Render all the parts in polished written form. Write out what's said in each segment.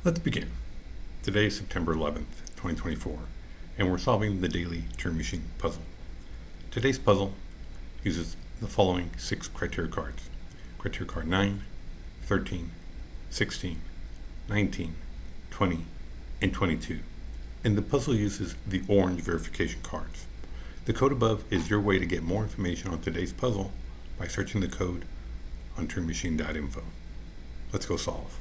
Let's begin. Today is September 11th, 2024, and we're solving the Daily Turing Machine Puzzle. Today's puzzle uses the following 6 criteria cards. Criteria card 9, 13, 16, 19, 20, and 22. And the puzzle uses the orange verification cards. The code above is your way to get more information on today's puzzle by searching the code on turingmachine.info. Let's go solve.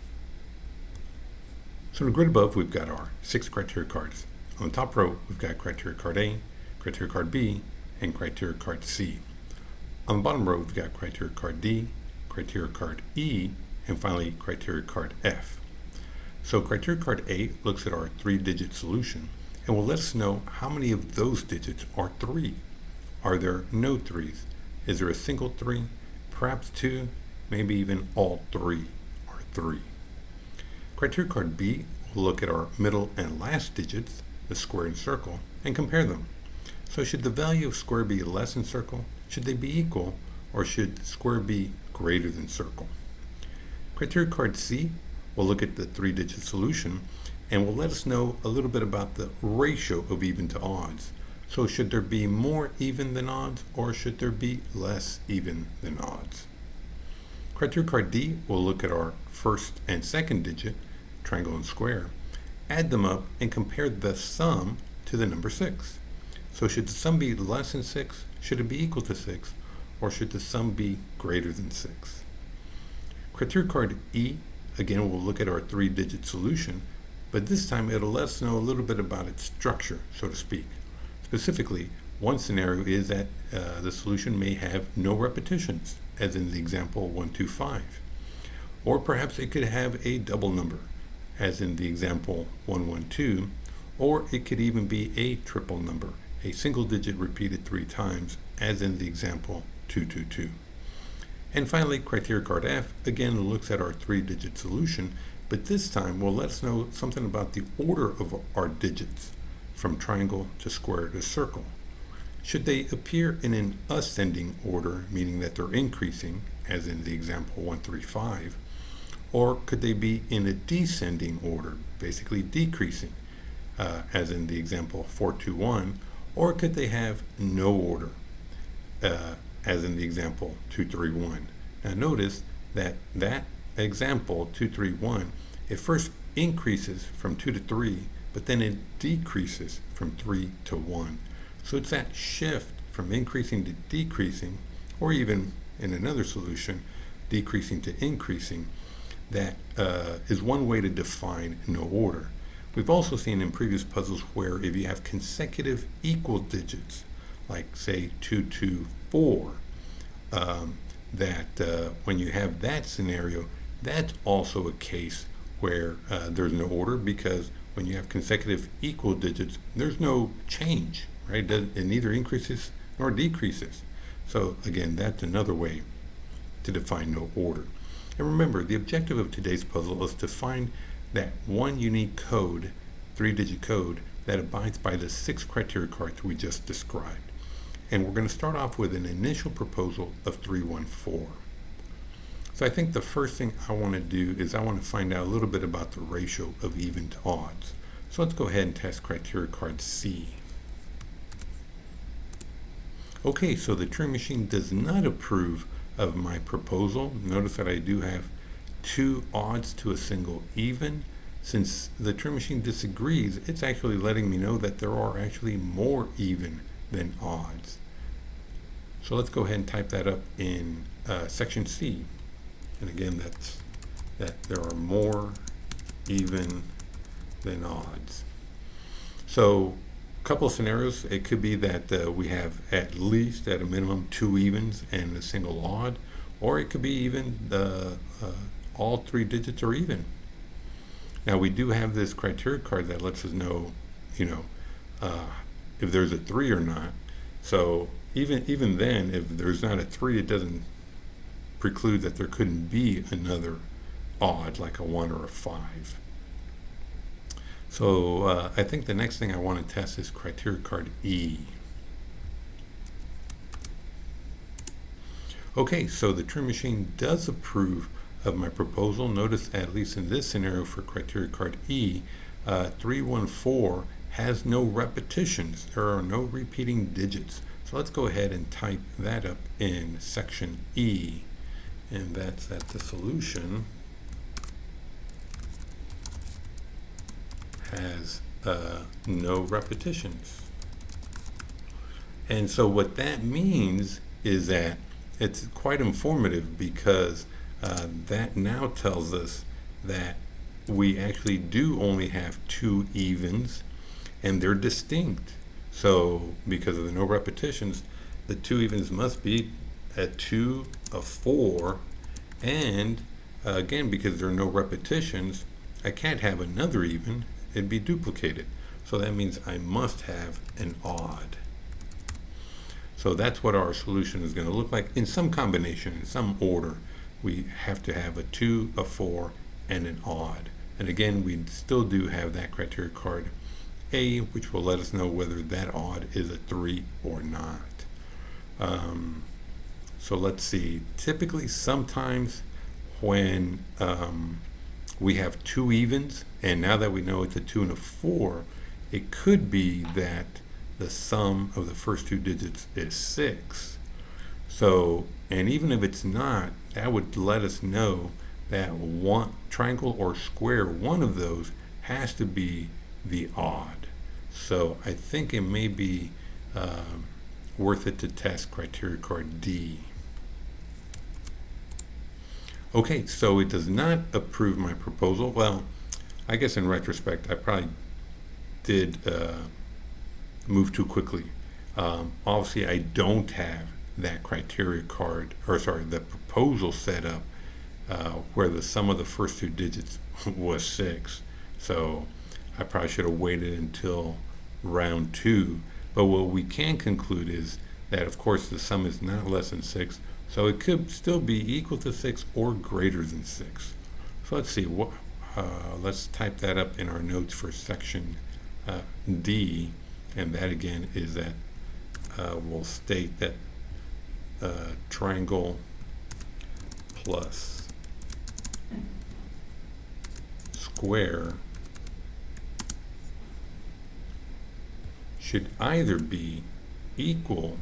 So in the grid above, we've got our 6 criteria cards. On the top row, we've got criteria card A, criteria card B, and criteria card C. On the bottom row, we've got criteria card D, criteria card E, and finally criteria card F. So criteria card A looks at our 3-digit solution and will let us know how many of those digits are 3. Are there no 3s? Is there a single 3? Perhaps 2? Maybe even all 3 are 3. Criteria card B will look at our middle and last digits, the square and circle, and compare them. So should the value of square be less than circle? Should they be equal? Or should square be greater than circle? Criteria card C will look at the 3-digit solution and will let us know a little bit about the ratio of even to odds. So should there be more even than odds, or should there be less even than odds? Criteria card D will look at our first and second digit, triangle and square, add them up, and compare the sum to the number 6. So should the sum be less than 6? Should it be equal to 6? Or should the sum be greater than 6? Criteria card E, again, will look at our 3-digit solution, but this time it'll let us know a little bit about its structure, so to speak. Specifically, one scenario is that the solution may have no repetitions, as in the example 125. Or perhaps it could have a double number, as in the example 112, or it could even be a triple number, a single digit repeated 3 times, as in the example 222. And finally, criteria card F again looks at our 3-digit solution, but this time will let us know something about the order of our digits, from triangle to square to circle. Should they appear in an ascending order, meaning that they're increasing, as in the example 135, or could they be in a descending order, basically decreasing, as in the example 421, or could they have no order, as in the example 231? Now notice that example 231, it first increases from 2 to 3, but then it decreases from 3 to 1. So it's that shift from increasing to decreasing, or even in another solution, decreasing to increasing, that is one way to define no order. We've also seen in previous puzzles where if you have consecutive equal digits, like say 224, that when you have that scenario, that's also a case where there's no order, because when you have consecutive equal digits, there's no change, right? It neither increases nor decreases. So again, that's another way to define no order. And remember, the objective of today's puzzle is to find that one unique code, 3-digit code, that abides by the 6 criteria cards we just described. And we're going to start off with an initial proposal of 314. So I think the first thing I want to do is I want to find out a little bit about the ratio of even to odds. So let's go ahead and test criteria card C. Okay, so the Turing machine does not approve of my proposal. Notice that I do have 2 odds to a single even. Since the Turing machine disagrees, it's actually letting me know that there are actually more even than odds. So let's go ahead and type that up in section C. And again, that's that there are more even than odds. So a couple of scenarios. It could be that we have at least, at a minimum, 2 evens and a single odd, or it could be even all 3 digits are even. Now we do have this criteria card that lets us know, if there's a 3 or not. So even then, if there's not a 3, it doesn't preclude that there couldn't be another odd, like a 1 or a 5. So I think the next thing I want to test is criteria card E. Okay, so the Turing machine does approve of my proposal. Notice, at least in this scenario for criteria card E, 314 has no repetitions. There are no repeating digits. So let's go ahead and type that up in section E, and that's that the solution has no repetitions. And so what that means is that it's quite informative, because that now tells us that we actually do only have two evens, and they're distinct. So because of the no repetitions, the two evens must be a 2, a 4, and again, because there are no repetitions, I can't have another even. It'd be duplicated. So that means I must have an odd. So that's what our solution is going to look like in some combination, in some order. We have to have a 2, a 4, and an odd. And again, we still do have that criteria card A, which will let us know whether that odd is a 3 or not. So let's see. Typically, sometimes when we have two evens, and now that we know it's a 2 and a 4, it could be that the sum of the first two digits is 6. So, and even if it's not, that would let us know that one triangle or square, one of those has to be the odd. So I think it may be worth it to test criteria card D. Okay, so it does not approve my proposal. Well, I guess in retrospect, I probably did move too quickly. Obviously, I don't have that criteria card, or sorry, the proposal set up where the sum of the first two digits was 6. So I probably should have waited until round 2. But what we can conclude is that, of course, the sum is not less than 6, so it could still be equal to 6 or greater than 6. So let's see. Let's type that up in our notes for section D, and that again is that we'll state that triangle plus square should either be equal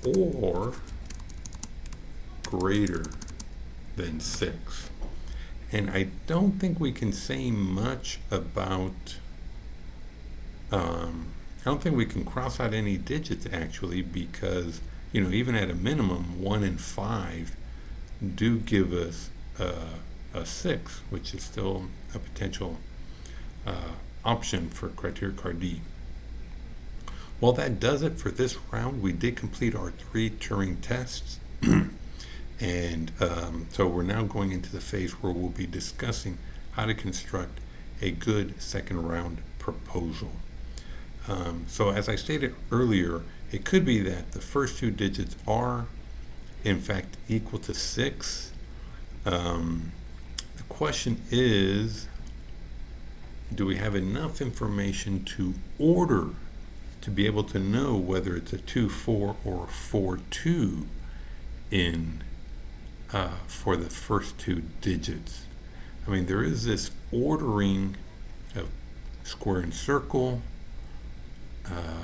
or greater than 6. And I don't think we can say much about, I don't think we can cross out any digits actually, because, you know, even at a minimum, 1 and 5 do give us a 6, which is still a potential option for criteria card D. Well, that does it for this round. We did complete our 3 Turing tests. And so we're now going into the phase where we'll be discussing how to construct a good second round proposal. So as I stated earlier, it could be that the first two digits are in fact equal to 6. The question is, do we have enough information to order to be able to know whether it's a 2-4 or a 4-2 in for the first two digits? I mean, there is this ordering of square and circle.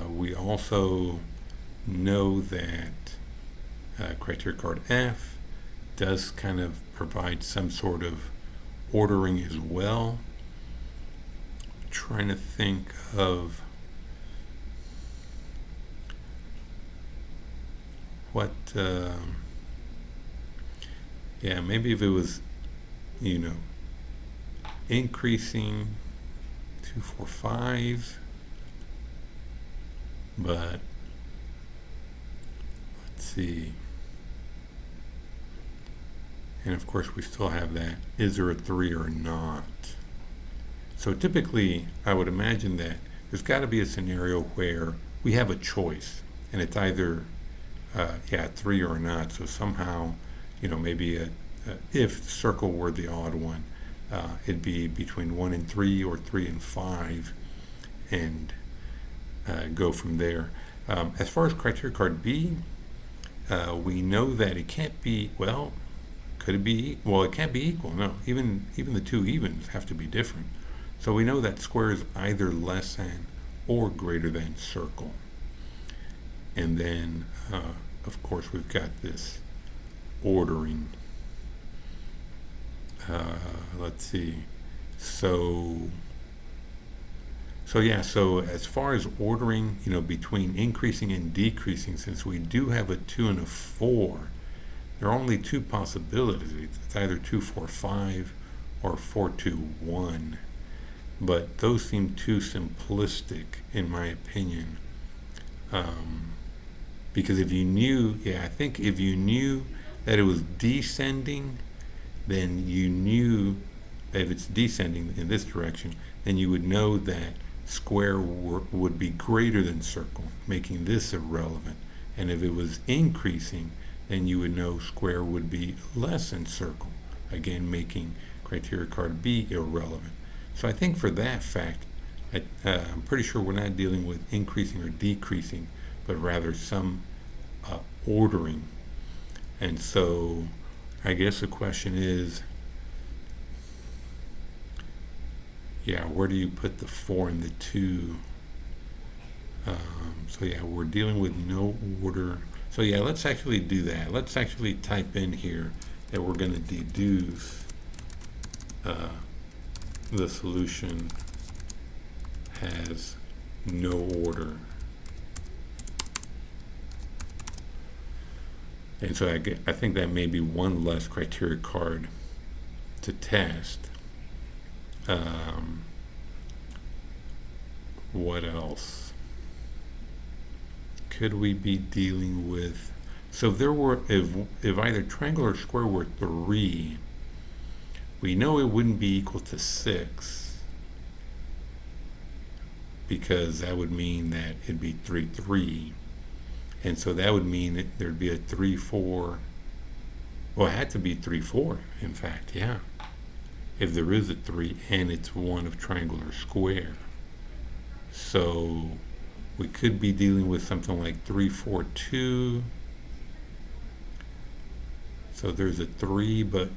We also know that criteria card F does kind of provide some sort of ordering as well. Trying to think of what yeah, maybe if it was, you know, increasing 2, 4, 5, but let's see. And of course we still have that, is there a 3 or not? So typically I would imagine that there's got to be a scenario where we have a choice, and it's either 3 or not. So somehow, you know, maybe if the circle were the odd one, it'd be between 1 and 3 or 3 and 5, and go from there. As far as criteria card B, we know that it can't be, well, could it be, well, it can't be equal. No, even the two evens have to be different. So we know that square is either less than or greater than circle. And then, of course, we've got this ordering. Let's see. So yeah, so as far as ordering, between increasing and decreasing, since we do have a 2 and a 4, there are only two possibilities. It's either 2, 4, 5 or 4, 2, 1. But those seem too simplistic, in my opinion. Because if you knew, I think if you knew that it was descending, then you knew that if it's descending in this direction, then you would know that square would be greater than circle, making this irrelevant. And if it was increasing, then you would know square would be less than circle, again making criteria card B irrelevant. So I think for that fact, I'm pretty sure we're not dealing with increasing or decreasing, but rather some ordering. And so I guess the question is, where do you put the 4 and the 2? So we're dealing with no order. So let's actually do that. Let's actually type in here that we're going to deduce the solution has no order. And so I think that may be one less criteria card to test. What else could we be dealing with? So if either triangle or square were 3, we know it wouldn't be equal to 6, because that would mean that it'd be 3, 3. And so that would mean that there'd be a 3, 4. Well, it had to be 3, 4, in fact, if there is a 3 and it's one of triangle or square. So we could be dealing with something like 3, 4, 2. So there's a 3, but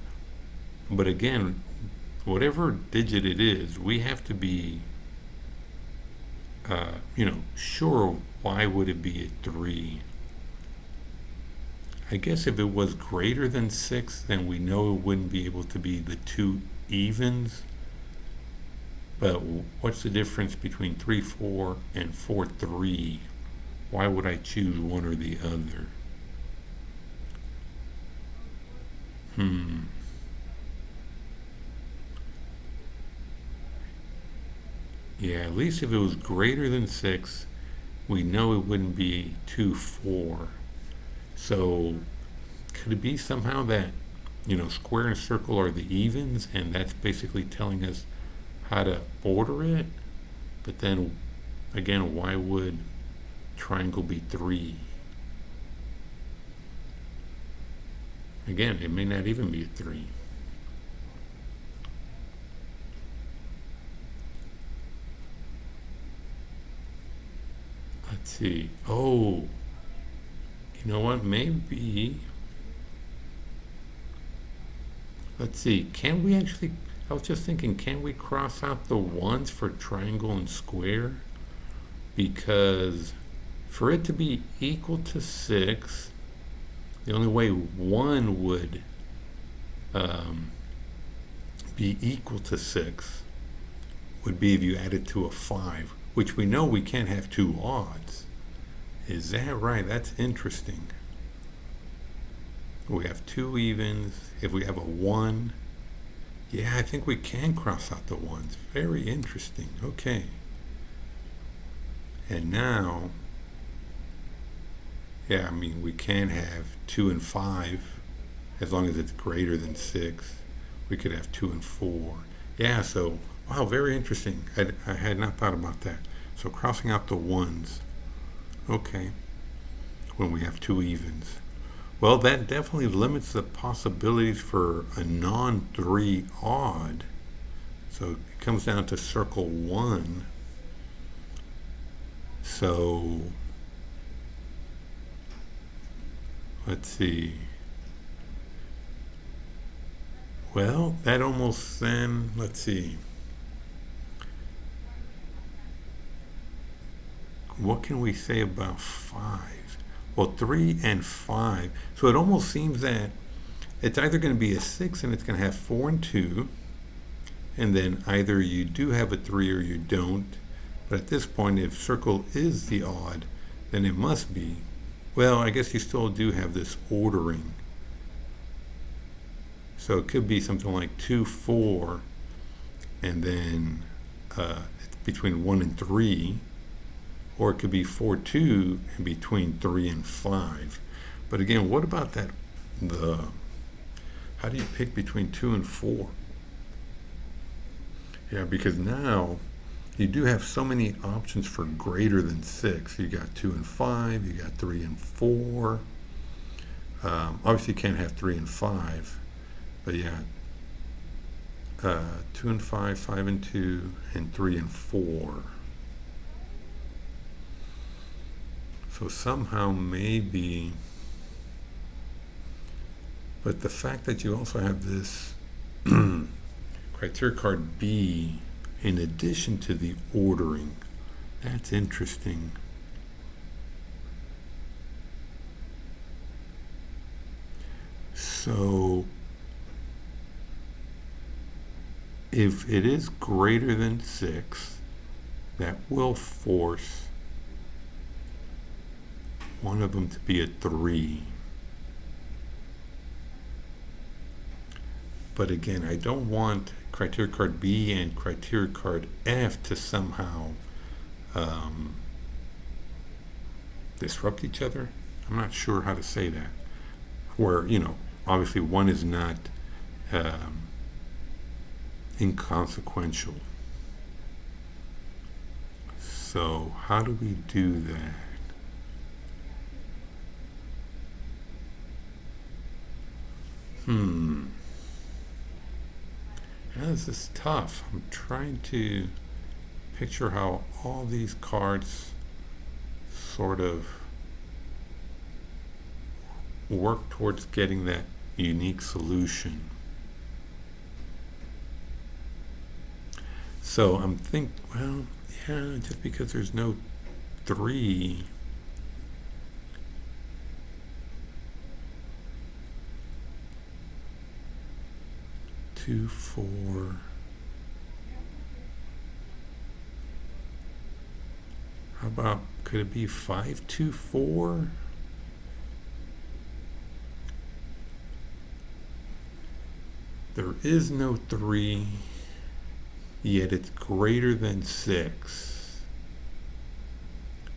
again, whatever digit it is, we have to be sure. Why would it be a 3? I guess if it was greater than 6, then we know it wouldn't be able to be the two evens. But what's the difference between 3, 4 and 4, 3? Why would I choose one or the other? At least if it was greater than 6, we know it wouldn't be 2, 4. So could it be somehow that, square and circle are the evens, and that's basically telling us how to order it? But then, again, why would triangle be 3? Again, it may not even be a 3. Let's see. Oh, you know what? Maybe. Let's see. Can we actually? I was just thinking, can we cross out the 1s for triangle and square? Because for it to be equal to 6, the only way 1 would be equal to 6 would be if you add it to a 5, which we know we can't have two odds. Is that right? That's interesting. We have two evens. If we have a 1, I think we can cross out the 1s. Very interesting. Okay. And now, we can have 2 and 5 as long as it's greater than 6. We could have 2 and 4. So, wow, very interesting. I had not thought about that. So crossing out the 1s, okay, when we have two evens. Well, that definitely limits the possibilities for a non-3 odd. So it comes down to circle 1. So, Let's see. Well, that almost then, let's see. What can we say about 5? Well, 3 and 5. So it almost seems that it's either going to be a 6 and it's going to have 4 and 2. And then either you do have a 3 or you don't. But at this point, if circle is the odd, then it must be. Well, I guess you still do have this ordering. So it could be something like 2, 4, and then it's between 1 and 3. Or it could be 4, 2, and between 3 and 5. But again, what about that? How do you pick between 2 and 4? Yeah, because now you do have so many options for greater than 6. You got 2 and 5, you got 3 and 4. Obviously you can't have 3 and 5, but yeah, 2 and 5, 5 and 2, and 3 and 4. So somehow maybe, but the fact that you also have this criteria card B in addition to the ordering, that's interesting. So if it is greater than 6, that will force one of them to be a 3. But again, I don't want criteria card B and criteria card F to somehow disrupt each other. I'm not sure how to say that. Where, obviously one is not inconsequential. So how do we do that? This is tough. I'm trying to picture how all these cards sort of work towards getting that unique solution. So I'm just because there's no 3, two, 4. How about, could it be 5, 2, 4? There is no 3, yet it's greater than 6.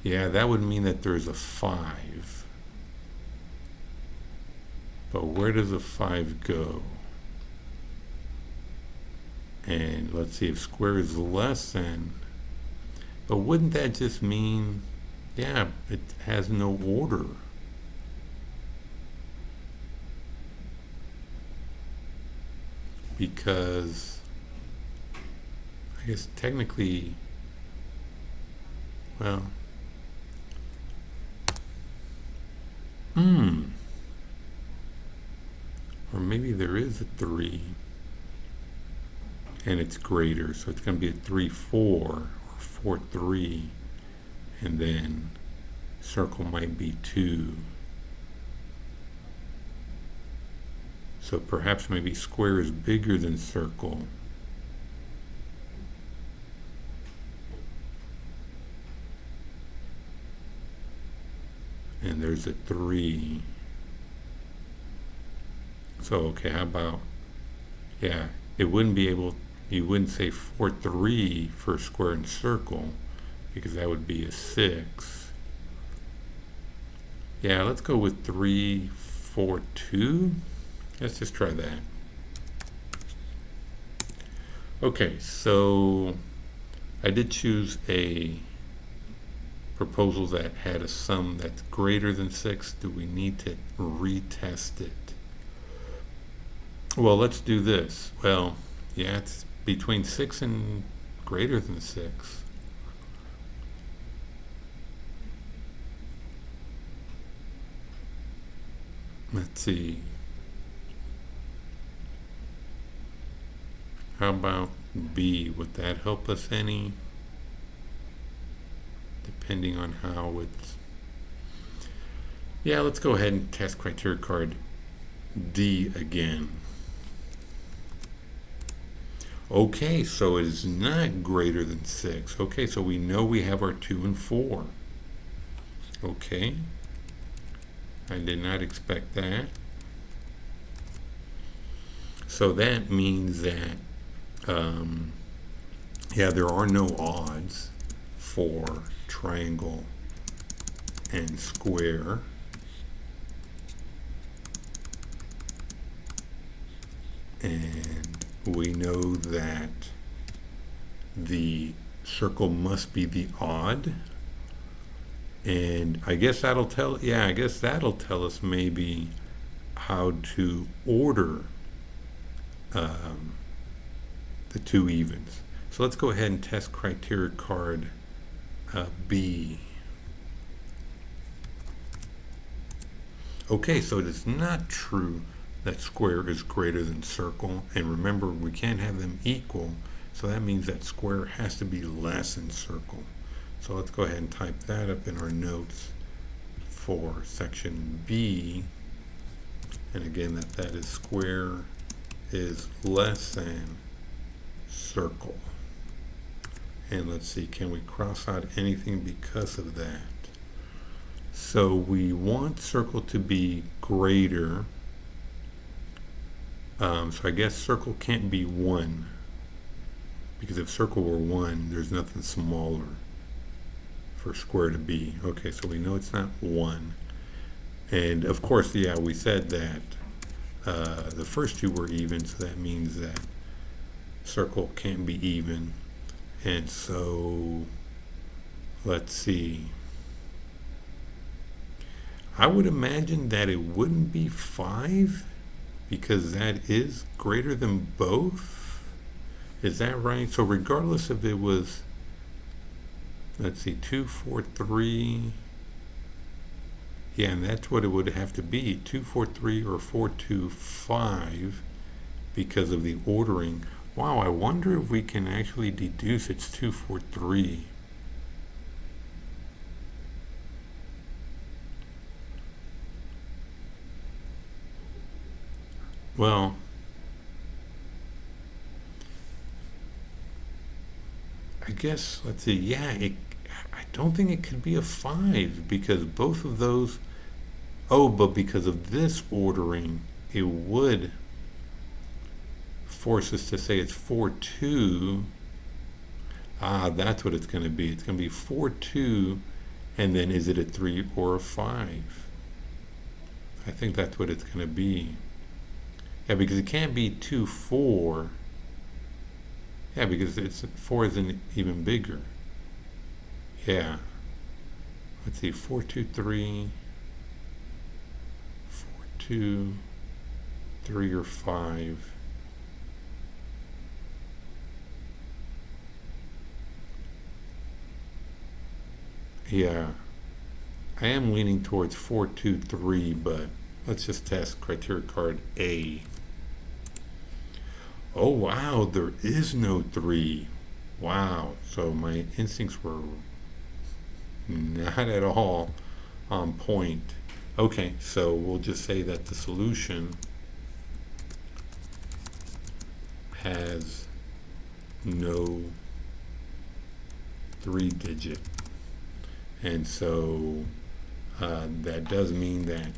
Yeah, that would mean that there's a 5. But where does a 5 go? And let's see, if square is less than, but wouldn't that just mean, yeah, it has no order? Because I guess technically, well, or maybe there is a 3 and it's greater, so it's going to be a 3, 4 or 4, 3, and then circle might be 2. So perhaps maybe square is bigger than circle. And there's a 3. So okay, how about, yeah, it wouldn't be able, you wouldn't say 4, 3 for square and circle, because that would be a 6. Yeah, let's go with 3, 4, 2. Let's just try that. Okay, so I did choose a proposal that had a sum that's greater than 6. Do we need to retest it? Well, let's do this. Well, yeah, it's between 6 and greater than 6. Let's see. How about B? Would that help us any? Depending on how it's... Yeah, let's go ahead and test criteria card D again. Okay, so it is not greater than 6. Okay, so we know we have our 2 and 4. Okay. I did not expect that. So that means that, yeah, there are no odds for triangle and square. And we know that the circle must be the odd. And I guess that'll tell, yeah, I guess that'll tell us maybe how to order the two evens. So let's go ahead and test criteria card B. Okay, so it is not true that square is greater than circle. And remember, we can't have them equal, so that means that square has to be less than circle. So let's go ahead and type that up in our notes for section B. And again, that is square is less than circle. And let's see, can we cross out anything because of that? So we want circle to be greater. So I guess circle can't be 1. Because if circle were 1, there's nothing smaller for square to be. Okay, so we know it's not 1. And of course, yeah, we said that the first two were even, so that means that circle can't be even. And so, let's see. I would imagine that it wouldn't be 5 because that is greater than both. Is that right? So regardless if it was, let's see, 2, 4, 3. Yeah, and that's what it would have to be, 2, 4, 3 or 4, 2, 5 because of the ordering. Wow, I wonder if we can actually deduce it's 2, 4, 3. Well, I guess, let's see, yeah, I don't think it could be a 5 because both of those, oh, but because of this ordering, it would force us to say it's 4, 2. Ah, that's what it's going to be. It's going to be 4, 2, and then is it a 3 or a 5? I think that's what it's going to be. Yeah, because it can't be 2, 4. Yeah, because it's 4 isn't even bigger. Yeah. Let's see, 4, 2, 3. 4, 2, 3 or 5. Yeah. I am leaning towards 4, 2, 3, but let's just test criteria card A. Oh wow, there is no 3. Wow, so my instincts were not at all on point. Okay, so we'll just say that the solution has no 3-digit. And so that does mean that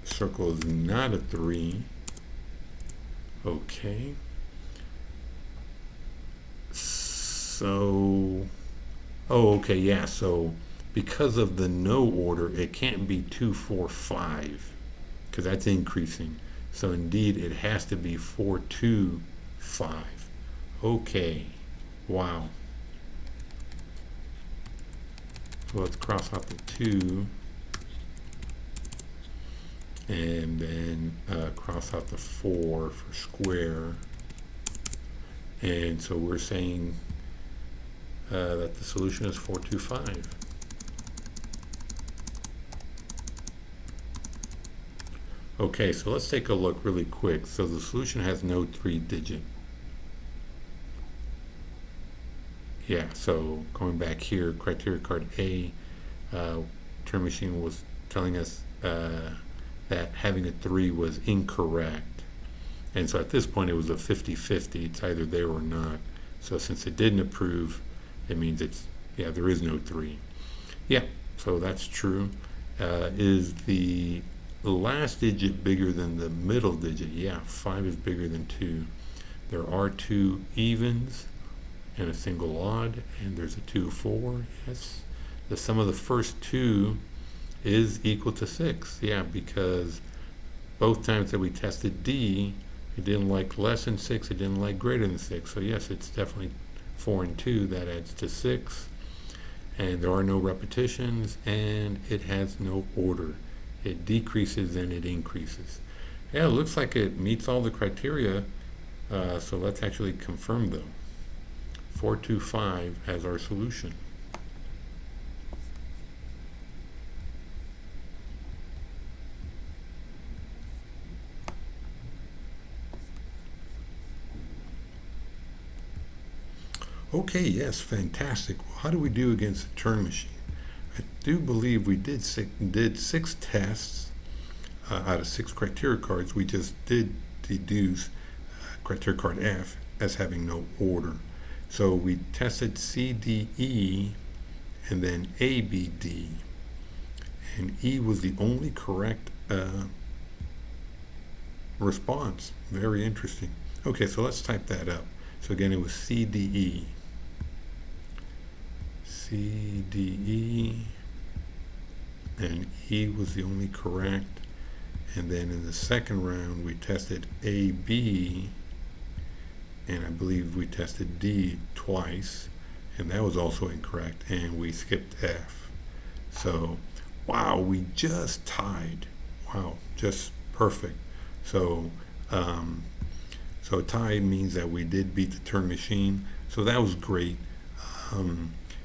circle is not a 3. Okay. So, oh, okay, yeah, so because of the no order, it can't be 2, 4, 5, because that's increasing. So indeed, it has to be 4, 2, 5. Okay, wow. So let's cross out the 2. And then cross out the 4 for square. And so we're saying that the solution is 4, 2, 5. Okay, so let's take a look really quick. So the solution has no 3-digit. Yeah, so going back here, criteria card A, Turing Machine was telling us that having a 3 was incorrect. And so at this point it was a 50-50. It's either there or not. So since it didn't approve, it means there is no 3. Yeah, so that's true. Is the last digit bigger than the middle digit? Yeah, 5 is bigger than 2. There are 2 evens and a single odd, and there's a 2-4. Yes, the sum of the first 2 is equal to 6. Yeah, because both times that we tested D, it didn't like less than 6, it didn't like greater than 6. So yes, it's definitely 4 and 2. That adds to 6. And there are no repetitions, and it has no order. It decreases and it increases. Yeah, it looks like it meets all the criteria. So let's actually confirm them. 425 as our solution. Okay, yes, fantastic. Well, how do we do against the Turing Machine? I do believe we did 6 tests out of 6 criteria cards. We just did deduce criteria card F as having no order. So we tested C, D, E, and then A, B, D. And E was the only correct response. Very interesting. Okay, so let's type that up. So again, it was C, D, E. C, D, E, and E was the only correct. And then in the second round, we tested A, B, and I believe we tested D twice, and that was also incorrect, and we skipped F. So, wow, we just tied. Wow, just perfect. So, so tie means that we did beat the Turing Machine, so that was great.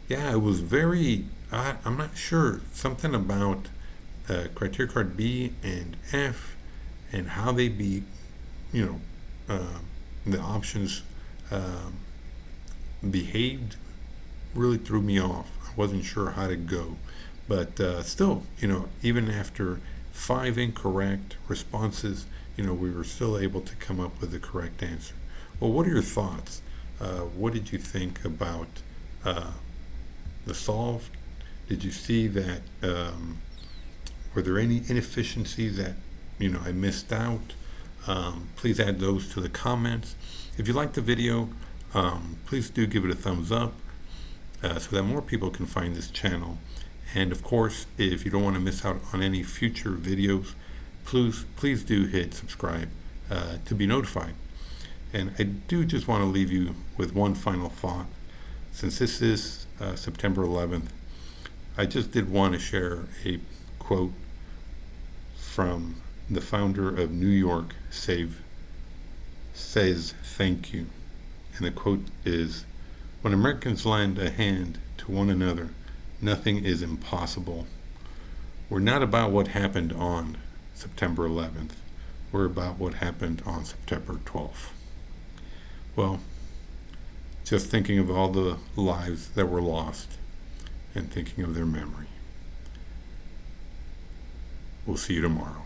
Yeah, it was very, I'm not sure, something about criteria card B and F and how they be, the options behaved really threw me off. I wasn't sure how to go. But still, even after 5 incorrect responses, we were still able to come up with the correct answer. Well, what are your thoughts? What did you think about the solve? Did you see that, were there any inefficiencies that, I missed out? Please add those to the comments. If you liked the video, please do give it a thumbs up so that more people can find this channel. And of course, if you don't want to miss out on any future videos, please do hit subscribe to be notified. And I do just want to leave you with one final thought. Since this is September 11th, I just did want to share a quote from the founder of New York says thank you. And the quote is, "When Americans lend a hand to one another, nothing is impossible." We're not about what happened on September 11th. We're about what happened on September 12th. Well, just thinking of all the lives that were lost and thinking of their memory. We'll see you tomorrow.